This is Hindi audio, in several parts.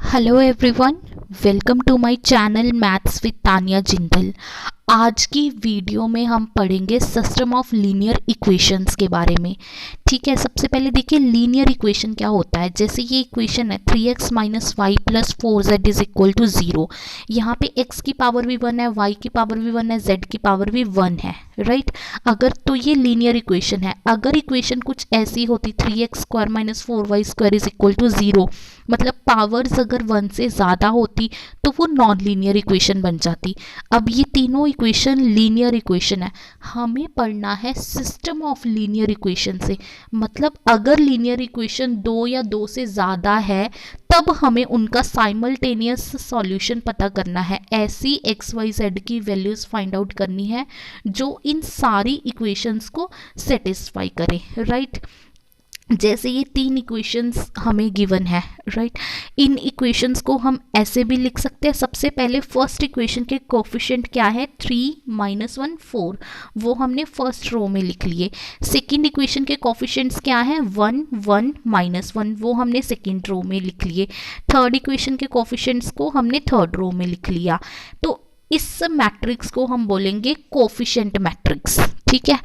Hello everyone, welcome to my channel maths with Tania Jindal. आज की वीडियो में हम पढ़ेंगे सिस्टम ऑफ लीनियर इक्वेशंस के बारे में। ठीक है, सबसे पहले देखिए लीनियर इक्वेशन क्या होता है। जैसे ये इक्वेशन है 3x minus y plus 4z is equal to 0। यहाँ पे x की पावर भी 1 है, y की पावर भी 1 है, z की पावर भी 1 है, राइट। अगर तो ये लीनियर इक्वेशन है। अगर इक्वेशन कुछ ऐसी होती 3x square minus 4y square is equal to 0, मतलब पावर्स अगर 1 से ज़्यादा होती तो वो नॉन लीनियर इक्वेशन बन जाती। अब ये तीनों इक्वेशन लीनियर इक्वेशन है। हमें पढ़ना है सिस्टम ऑफ लीनियर इक्वेशन से, मतलब अगर लीनियर इक्वेशन 2 या 2 से ज़्यादा है तब हमें उनका साइमल्टेनियस सॉल्यूशन पता करना है। ऐसी एक्स वाई जेड की वैल्यूज़ फाइंड आउट करनी है जो इन सारी इक्वेशंस को सेटिस्फाई करे, राइट। जैसे ये तीन इक्वेशंस हमें गिवन है, राइट। इन इक्वेशंस को हम ऐसे भी लिख सकते हैं। सबसे पहले फर्स्ट इक्वेशन के कोफिशिएंट क्या है 3 माइनस 1 4, वो हमने फर्स्ट रो में लिख लिए। सेकंड इक्वेशन के कोफिशिएंट्स क्या है 1 1 माइनस 1, वो हमने सेकंड रो में लिख लिए। थर्ड इक्वेशन के कोफिशिएंट्स को हमने थर्ड रो में लिख लिया। तो इस मैट्रिक्स को हम बोलेंगे कोफिशिएंट मैट्रिक्स, ठीक है।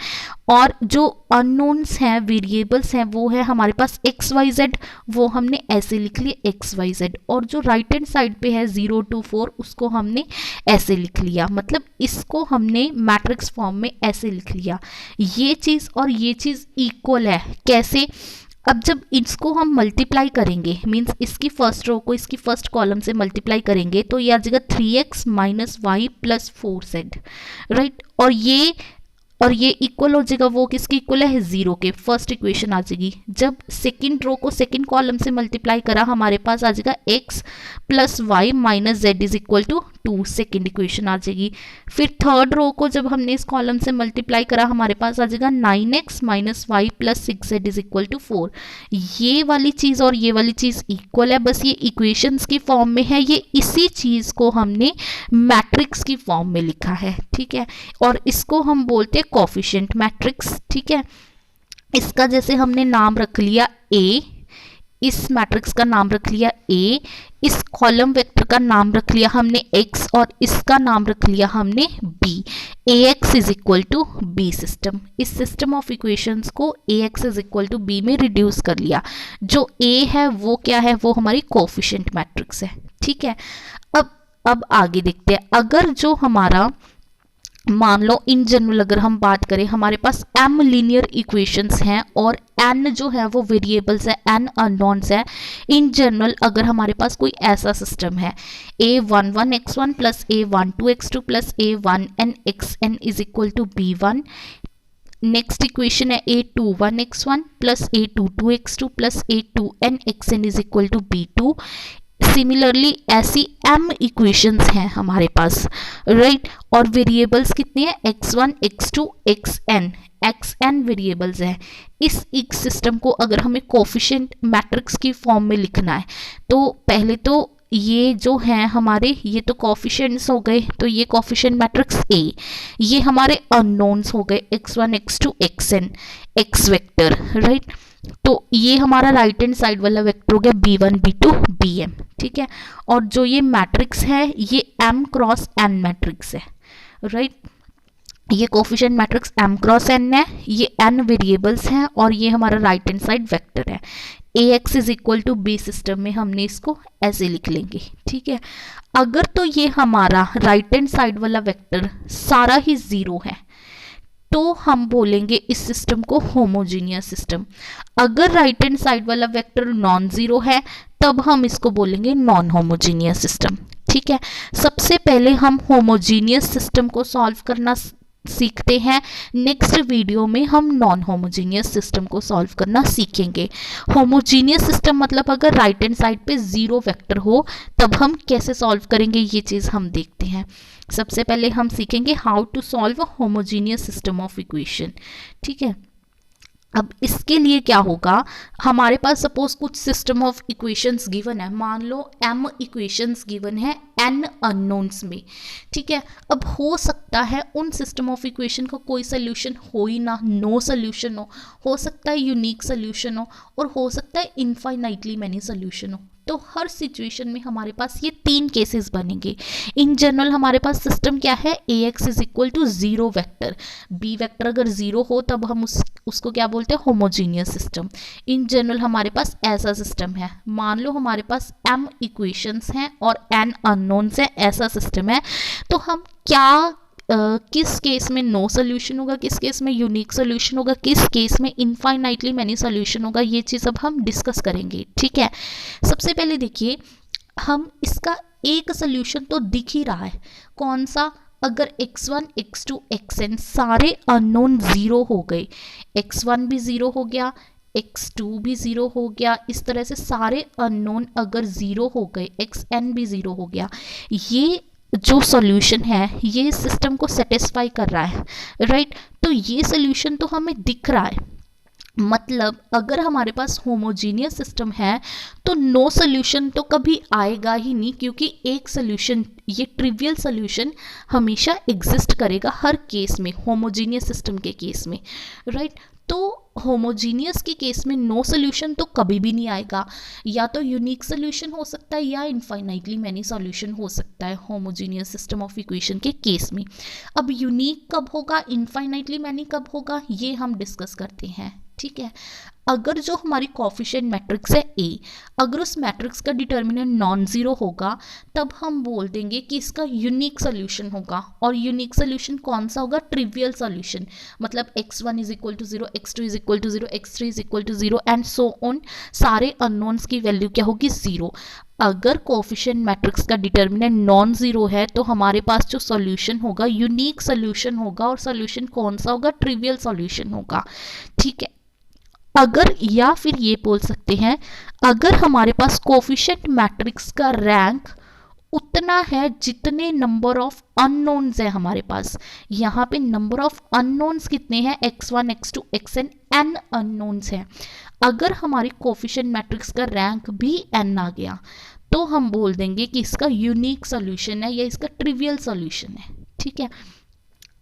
और जो अननोन्स हैं, वेरिएबल्स हैं, वो है हमारे पास एक्स वाई जेड, वो हमने ऐसे लिख लिए एक्स वाई जेड। और जो राइट हैंड साइड पे है 0 to 4, उसको हमने ऐसे लिख लिया, मतलब इसको हमने मैट्रिक्स फॉर्म में ऐसे लिख लिया। ये चीज़ और ये चीज़ इक्वल है। कैसे? अब जब इसको हम मल्टीप्लाई करेंगे, मींस इसकी फर्स्ट रो को इसकी फर्स्ट कॉलम से मल्टीप्लाई करेंगे तो ये आ जाएगा 3x minus y plus 4z, right. और ये इक्वल हो जाएगा, वो किसके इक्वल है 0 के। फर्स्ट इक्वेशन आ जाएगी। जब सेकंड रो को सेकंड कॉलम से मल्टीप्लाई करा हमारे पास आ जाएगा x plus Y minus Z is equal to 2, second equation आ जाएगी। फिर थर्ड रो को जब हमने इस कॉलम से मल्टीप्लाई करा हमारे पास आ जाएगा 9x minus y plus 6z is equal to 4। ये वाली चीज़ और ये वाली चीज़ इक्वल है, बस ये इक्वेशंस की फॉर्म में है। ये इसी चीज़ को हमने मैट्रिक्स की फॉर्म में लिखा है, ठीक है। और इसको हम बोलते हैं कोफिशिएंट मैट्रिक्स, ठीक है। इसका जैसे हमने नाम रख लिया A, इस मैट्रिक्स का नाम रख लिया A, इस कॉलम वेक्टर का नाम रख लिया हमने X और इसका नाम रख लिया हमने B। AX is equal to B system. इस सिस्टम ऑफ इक्वेशंस को AX is equal to B में रिड्यूस कर लिया। जो A है वो क्या है, वो हमारी कोफिशिएंट मैट्रिक्स है, ठीक है। अब आगे देखते हैं। अगर जो हमारा मान लो इन जनरल अगर हम बात करें, हमारे पास m लीनियर इक्वेशंस हैं और n जो है वो वेरिएबल्स है, n अननोन्स है। इन जनरल अगर हमारे पास कोई ऐसा सिस्टम है a11x1 plus a12x2 plus a1nxn is equal to b1। Next equation है a21x1 plus a22x2 plus a2nxn is equal to b2। Similarly ऐसी m इक्वेशंस हैं हमारे पास, राइट। और वेरिएबल्स कितने हैं x1 x2 xn वेरिएबल्स हैं। इस एक सिस्टम को अगर हमें कोफिशिएंट मैट्रिक्स की फॉर्म में लिखना है तो पहले तो ये जो हैं हमारे, ये तो कोफिशिएंट्स हो गए, तो ये कोफिशिएंट मैट्रिक्स A। ये हमारे अननोन्स हो गए x1 x2 xn, x vector, right. तो ये हमारा राइट हैंड साइड वाला वेक्टर हो गया b1 b2 bm, ठीक है। और जो ये मैट्रिक्स है ये m क्रॉस n मैट्रिक्स है, राइट। ये coefficient matrix m cross n है, ये n वेरिएबल्स हैं और ये हमारा राइट हैंड साइड वेक्टर है। ax is equal to b system में हमने इसको ऐसे लिख लेंगे, ठीक है। अगर तो ये हमारा राइट हैंड साइड वाला वेक्टर सारा ही 0 है तो हम बोलेंगे इस सिस्टम को होमोजीनियस सिस्टम। अगर राइट हैंड साइड वाला वेक्टर नॉन जीरो है तब हम इसको बोलेंगे नॉन होमोजीनियस सिस्टम, ठीक है। सबसे पहले हम होमोजीनियस सिस्टम को सॉल्व करना सीखते हैं। नेक्स्ट वीडियो में हम नॉन होमोजीनियस सिस्टम को सॉल्व करना सीखेंगे। होमोजीनियस सिस्टम मतलब अगर राइट हैंड साइड पे 0 वेक्टर हो तब हम कैसे सॉल्व करेंगे, ये चीज़ हम देखते हैं। सबसे पहले हम सीखेंगे how to solve a homogeneous system of equation, ठीक है। अब इसके लिए क्या होगा, हमारे पास सपोज कुछ सिस्टम ऑफ इक्वेशंस गिवन है, मान लो m इक्वेशंस गिवन है n अननोन्स में, ठीक है। अब हो सकता है उन सिस्टम ऑफ इक्वेशन का कोई सोल्यूशन हो ही ना, नो सोल्यूशन हो सकता है यूनिक सोल्यूशन हो और हो सकता है इनफाइनाइटली मैनी सोल्यूशन हो, तो हर सिचुएशन में हमारे पास ये 3 केसेस बनेंगे। इन जनरल हमारे पास सिस्टम क्या है, Ax is equal to 0 vector, B vector अगर 0 हो तब हम उसको क्या बोलते हैं, होमोजीनियस सिस्टम। इन जनरल हमारे पास ऐसा सिस्टम है, मान लो हमारे पास m इक्वेशंस हैं और n अननोन्स हैं, ऐसा सिस्टम है। तो हम क्या किस केस में नो सोल्यूशन होगा, किस केस में यूनिक सोल्यूशन होगा, किस केस में इनफाइनाइटली मैनी सोल्यूशन होगा, ये चीज़ अब हम डिस्कस करेंगे। ठीक है, सबसे पहले देखिए, हम इसका एक सोल्यूशन तो दिख ही रहा है, कौन सा, अगर x1 x2 xn सारे अननोन 0 हो गए, x1 भी 0 हो गया, x2 भी 0 हो गया, इस तरह से सारे अननोन अगर 0 हो गए, xn भी 0 हो गया, ये जो सॉल्यूशन है ये सिस्टम को सेटिस्फाई कर रहा है, राइट। तो ये सॉल्यूशन तो हमें दिख रहा है, मतलब अगर हमारे पास होमोजीनियस सिस्टम है तो नो सॉल्यूशन तो कभी आएगा ही नहीं, क्योंकि एक सॉल्यूशन, ये ट्रिवियल सॉल्यूशन हमेशा एग्जिस्ट करेगा हर केस में, होमोजीनियस सिस्टम के केस में, राइट। तो होमोजीनियस के केस में नो सोल्यूशन तो कभी भी नहीं आएगा, या तो यूनिक सोल्यूशन हो सकता है या इनफाइनाइटली मैनी सोल्यूशन हो सकता है होमोजीनियस सिस्टम ऑफ इक्वेशन के केस में। अब यूनिक कब होगा, इनफाइनाइटली मैनी कब होगा, ये हम डिस्कस करते हैं। ठीक है, अगर जो हमारी कोफिशिएंट मैट्रिक्स है A, अगर उस मैट्रिक्स का डिटर्मिनेंट नॉन ज़ीरो होगा तब हम बोल देंगे कि इसका यूनिक सोल्यूशन होगा। और यूनिक सोल्यूशन कौन सा होगा, ट्रिवियल सोल्यूशन, मतलब x1 is equal to 0, x2 is equal to 0, x3 is equal to 0 and so on, सारे अननोन्स की वैल्यू क्या होगी, 0। अगर कोफिशिएंट मैट्रिक्स का डिटर्मिनेंट नॉन ज़ीरो है तो हमारे पास जो सॉल्यूशन होगा यूनिक सोल्यूशन होगा, और सॉल्यूशन कौन सा होगा, ट्रिवियल सॉल्यूशन होगा। ठीक है, अगर, या फिर ये बोल सकते हैं, अगर हमारे पास कोफिशिएंट मैट्रिक्स का रैंक उतना है जितने नंबर ऑफ अननोन्स है हमारे पास, यहाँ पे नंबर ऑफ अननोन्स कितने हैं, x1 x2 xn, n unknowns हैं। अगर हमारी कोफिशिएंट मैट्रिक्स का रैंक भी n आ गया तो हम बोल देंगे कि इसका यूनिक सॉल्यूशन है या इसका ट्रिवियल सॉल्यूशन है। ठीक है,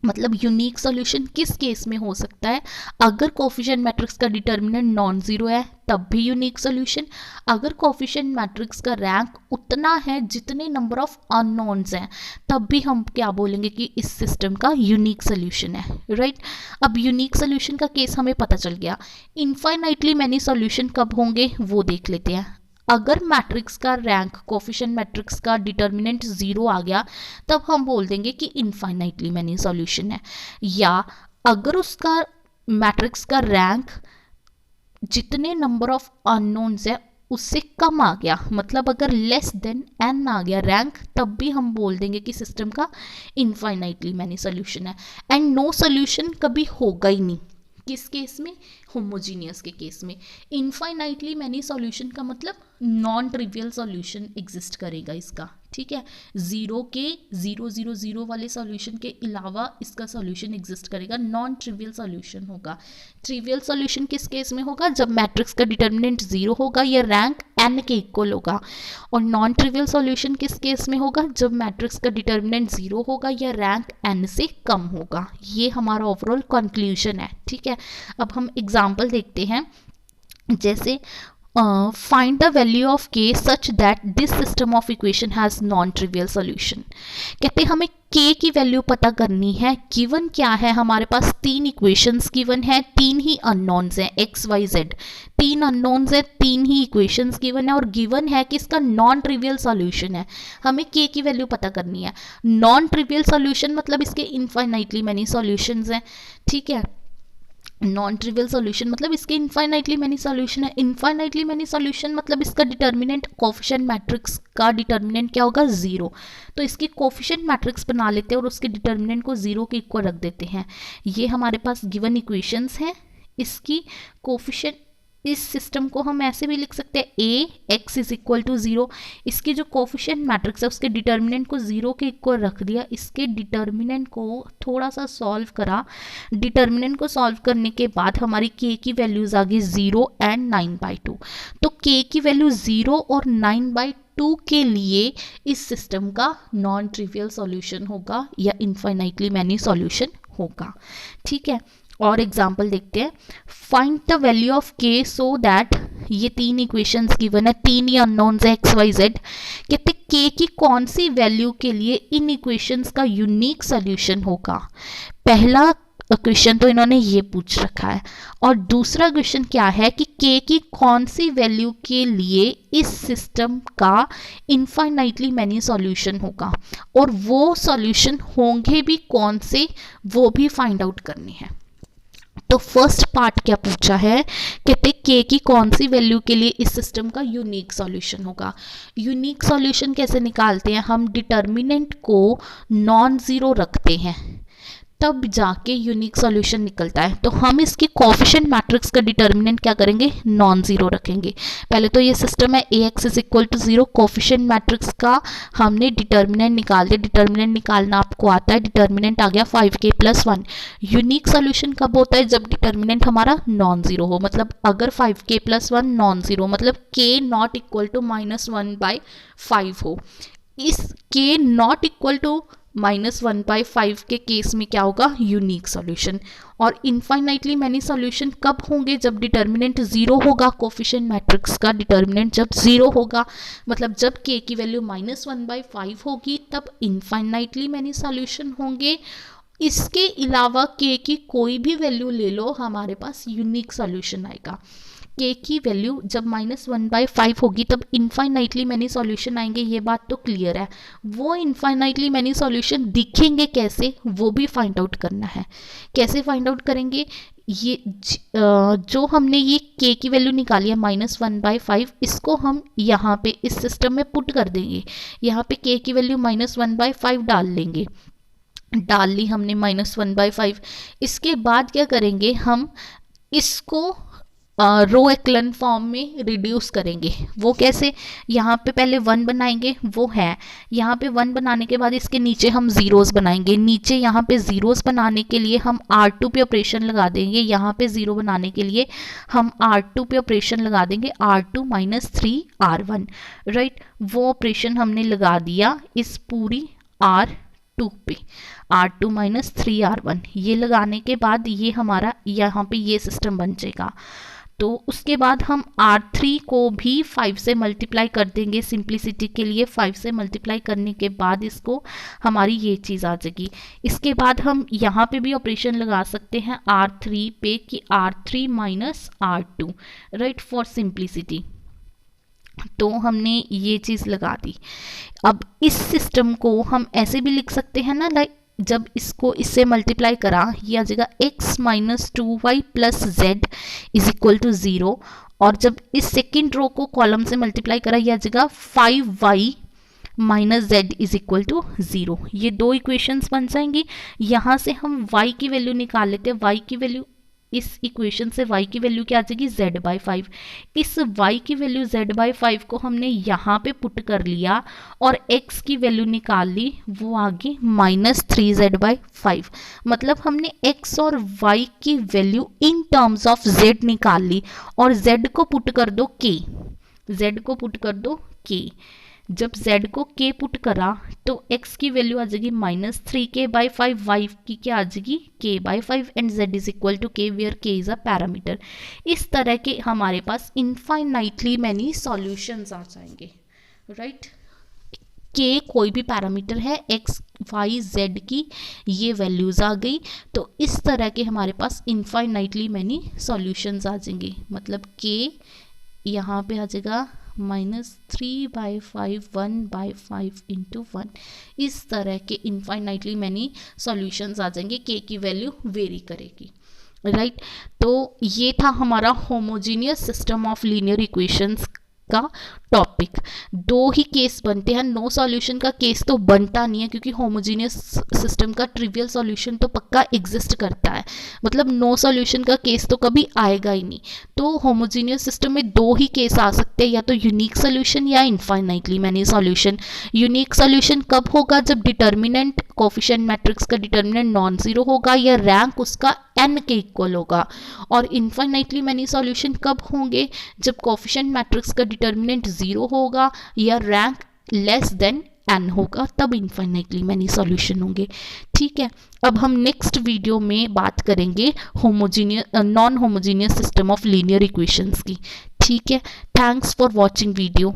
मतलब यूनिक सॉल्यूशन किस केस में हो सकता है, अगर कोफिशिएंट मैट्रिक्स का डिटर्मिनेंट नॉन ज़ीरो है तब भी यूनिक सॉल्यूशन, अगर कोफिशिएंट मैट्रिक्स का रैंक उतना है जितने नंबर ऑफ अननोन्स हैं तब भी हम क्या बोलेंगे कि इस सिस्टम का यूनिक सॉल्यूशन है, राइट। अब यूनिक सॉल्यूशन का केस हमें पता चल गया। इनफाइनाइटली मैनी सॉल्यूशन कब होंगे वो देख लेते हैं। अगर मैट्रिक्स का रैंक, कोफिशिएंट मैट्रिक्स का डिटर्मिनेंट 0 आ गया तब हम बोल देंगे कि इनफाइनाइटली मैनी सॉल्यूशन है। या अगर उसका मैट्रिक्स का रैंक जितने नंबर ऑफ अननोन्स है उससे कम आ गया, मतलब अगर लेस देन n आ गया रैंक, तब भी हम बोल देंगे कि सिस्टम का इनफाइनाइटली मैनी सॉल्यूशन है। एंड नो सॉल्यूशन कभी होगा ही नहीं, किस केस में, होमोजीनियस के केस में। इनफाइनाइटली मैनी सॉल्यूशन का मतलब नॉन ट्रिवियल सॉल्यूशन एग्जिस्ट करेगा इसका। ठीक है, 0 के 0 0 0 वाले सॉल्यूशन के अलावा इसका सॉल्यूशन एग्जिस्ट करेगा, नॉन ट्रिवियल सॉल्यूशन होगा। ट्रिवियल सॉल्यूशन किस केस में होगा, जब मैट्रिक्स का डिटर्मिनेंट 0 होगा या रैंक n के इक्वल होगा। और नॉन ट्रिवियल सॉल्यूशन किस केस में होगा, जब मैट्रिक्स का डिटर्मिनेंट 0 होगा या रैंक n से कम होगा। ये हमारा ओवरऑल कंक्लूजन है। ठीक है, अब हम एग्जाम्पल देखते हैं, जैसे find the value of k such that this system of equation has non-trivial solution। कहते हैं हमें k की वैल्यू पता करनी है। गिवन क्या है, हमारे पास 3 इक्वेशंस गिवन है, 3 ही अननोन्स हैं, x y z 3 अननोन्स है, 3 ही इक्वेशंस गिवन है, और गिवन है कि इसका नॉन ट्रिवियल सॉल्यूशन है। हमें k की वैल्यू पता करनी है। नॉन ट्रिवियल सॉल्यूशन मतलब इसके इनफाइनाइटली मैनी सॉल्यूशंस हैं। ठीक है, नॉन ट्रिवियल सॉल्यूशन मतलब इसके इनफाइनाइटली मैनी सॉल्यूशन है। इनफाइनाइटली मैनी सॉल्यूशन मतलब इसका डिटर्मिनेंट, कोफिशिएंट मैट्रिक्स का डिटर्मिनेंट क्या होगा, 0। तो इसकी कोफिशिएंट मैट्रिक्स बना लेते हैं और उसके डिटर्मिनेंट को 0 के इक्वल रख देते हैं। ये हमारे पास गिवन इक्वेशंस हैं। इसकी कोफिशिएंट, इस सिस्टम को हम ऐसे भी लिख सकते हैं, a x is equal to 0। इसकी जो कोफिशिएंट मैट्रिक्स है उसके डिटर्मिनेंट को 0 के इक्वल रख दिया। इसके डिटर्मिनेंट को थोड़ा सा सॉल्व करा, डिटर्मिनेंट को सॉल्व करने के बाद हमारी k की वैल्यूज आ गई 0 एंड 9/2। तो k की वैल्यू 0 और 9/2 के लिए इस सिस्टम का नॉन ट्रिवियल सॉल्यूशन होगा या इनफाइनाइटली मैनी सॉल्यूशन होगा। ठीक है, और एग्जाम्पल देखते हैं। फाइंड द वैल्यू ऑफ के सो दैट, ये 3 इक्वेशंस गिवन है, 3 ही अननोन्स है एक्स वाई जेड। कहते के की कौन सी वैल्यू के लिए इन इक्वेशंस का यूनिक सोल्यूशन होगा। पहला क्वेश्चन तो इन्होंने ये पूछ रखा है, और दूसरा क्वेश्चन क्या है कि के की कौन सी वैल्यू के लिए इस सिस्टम का इनफाइनाइटली मैनी सॉल्यूशन होगा, और वो सॉल्यूशन होंगे भी कौन से, वो भी फाइंड आउट करनी है। तो फर्स्ट पार्ट क्या पूछा है, कहते के की कौन सी वैल्यू के लिए इस सिस्टम का यूनिक सॉल्यूशन होगा। यूनिक सॉल्यूशन कैसे निकालते हैं, हम डिटर्मिनेंट को नॉन जीरो रखते हैं तब जाके यूनिक सॉल्यूशन निकलता है। तो हम इसकी कोएफिशिएंट मैट्रिक्स का डिटर्मिनेंट क्या करेंगे, नॉन जीरो रखेंगे। पहले तो ये सिस्टम है Ax is equal to zero, coefficient matrix का हमने डिटर्मिनेंट निकाल दिया, डिटर्मिनेंट निकालना आपको आता है, डिटर्मिनेंट आ गया 5k + 1। यूनिक सॉल्यूशन कब होता है, जब डिटर्मिनेंट हमारा नॉन जीरो हो, मतलब अगर 5k + 1 नॉन जीरो, मतलब k नॉट इक्वल टू -1/5 हो। इस k नॉट इक्वल टू -1/5 के केस में क्या होगा, यूनिक सॉल्यूशन। और इनफाइनाइटली मैनी सॉल्यूशन कब होंगे, जब डिटर्मिनेंट जीरो होगा, कोएफिशिएंट मैट्रिक्स का डिटर्मिनेंट जब जीरो होगा, मतलब जब k की वैल्यू -1/5 होगी तब इनफाइनाइटली मैनी सॉल्यूशन होंगे। इसके अलावा k की कोई भी वैल्यू ले लो, हमारे पास यूनिक सॉल्यूशन आएगा। k की वैल्यू जब -1/5 होगी तब इनफाइनाइटली मैनी सॉल्यूशन आएंगे, ये बात तो क्लियर है। वो इनफाइनाइटली मैनी सॉल्यूशन दिखेंगे कैसे, वो भी फाइंड आउट करना है। कैसे फाइंड आउट करेंगे, ये जो हमने ये k की वैल्यू निकाली है -1/5, इसको हम यहाँ पे इस सिस्टम में पुट कर देंगे। यहाँ पे k की वैल्यू -1/5 डाल लेंगे, डाल ली हमने -1/5। इसके बाद क्या करेंगे, हम इसको रो एक्लन फॉर्म में रिड्यूस करेंगे। वो कैसे, यहाँ पे पहले 1 बनाएंगे, वो है यहाँ पे 1 बनाने के बाद इसके नीचे हम जीरोस बनाएंगे। नीचे यहाँ पे जीरोस बनाने के लिए हम R2 पे ऑपरेशन लगा देंगे, यहाँ पे जीरो बनाने के लिए हम R2 पे ऑपरेशन लगा देंगे, R2 - 3R1, राइट। वो ऑपरेशन हमने लगा दिया इस पूरी R2 पे, R2 - 3R1। ये लगाने के बाद ये हमारा यहाँ पे ये सिस्टम बन जाएगा। तो उसके बाद हम R3 को भी 5 से मल्टीप्लाई कर देंगे, सिंप्लिसिटी के लिए 5 से मल्टीप्लाई करने के बाद इसको हमारी ये चीज़ आ जाएगी। इसके बाद हम यहाँ पे भी ऑपरेशन लगा सकते हैं R3 पे कि R3 - R2, right, for simplicity. तो हमने ये चीज़ लगा दी। अब इस सिस्टम को हम ऐसे भी लिख सकते हैं ना, लाइक जब इसको इससे मल्टीप्लाई करा, ये आ जाएगा x - 2y + z is equal to 0। और जब इस सेकेंड रो को कॉलम से मल्टीप्लाई करा, ये आ जाएगा 5y - z is equal to 0। ये दो इक्वेशंस बन जाएंगी। यहाँ से हम y की वैल्यू निकाल लेते हैं। y की वैल्यू, इस इक्वेशन से y की वैल्यू क्या आ जाएगी, z/5। इस y की वैल्यू z/5 को हमने यहाँ पे पुट कर लिया और x की वैल्यू निकाल ली, वो आ गई -3z/5। मतलब हमने x और y की value in terms of z निकाल ली, और z को पुट कर दो k, z को पुट कर दो k। जब z को k पुट करा तो x की वैल्यू आ जाएगी -3k/5, y की क्या आ जाएगी k/5, and z is equal to k where k is a parameter. इस तरह के हमारे पास इनफाइनाइटली मैनी सॉल्यूशंस आ जाएंगे, राइट। k कोई भी पैरामीटर है, x y z की ये वैल्यूज आ गई, तो इस तरह के हमारे पास इनफाइनाइटली मैनी सॉल्यूशंस आ जाएंगे। मतलब k यहाँ पे आ जाएगा -3/5, 1/5 × 1। इस तरह के इनफाइनाइटली मैनी सॉल्यूशंस आ जाएंगे, k की वैल्यू वेरी करेगी, राइट। तो ये था हमारा homogeneous system of linear equations का टॉपिक। दो ही केस बनते हैं, नो सॉल्यूशन का केस तो बनता नहीं है, क्योंकि होमोजीनियस सिस्टम का ट्रिवियल सॉल्यूशन तो पक्का एग्जिस्ट करता है। मतलब नो सॉल्यूशन का केस तो कभी आएगा ही नहीं। तो होमोजीनियस सिस्टम में दो ही केस आ सकते हैं, या तो यूनिक सॉल्यूशन या infinitely many solution. Unique solution कब होगा, जब डिटर्मिनेंट कोएफिशिएंट मैट्रिक्स का डिटर्मिनेंट नॉन जीरो होगा या रैंक उसका n के इक्वल होगा। और इनफाइनाइटली मैनी सॉल्यूशन कब होंगे, जब कोएफिशिएंट मैट्रिक्स का डिटर्मिनेंट जीरो होगा या रैंक लेस देन n होगा तब इन्फाइनाइटली मैनी सॉल्यूशन होंगे। ठीक है, अब हम नेक्स्ट वीडियो में बात करेंगे non homogeneous system of linear equations की। ठीक है, थैंक्स फॉर वॉचिंग वीडियो।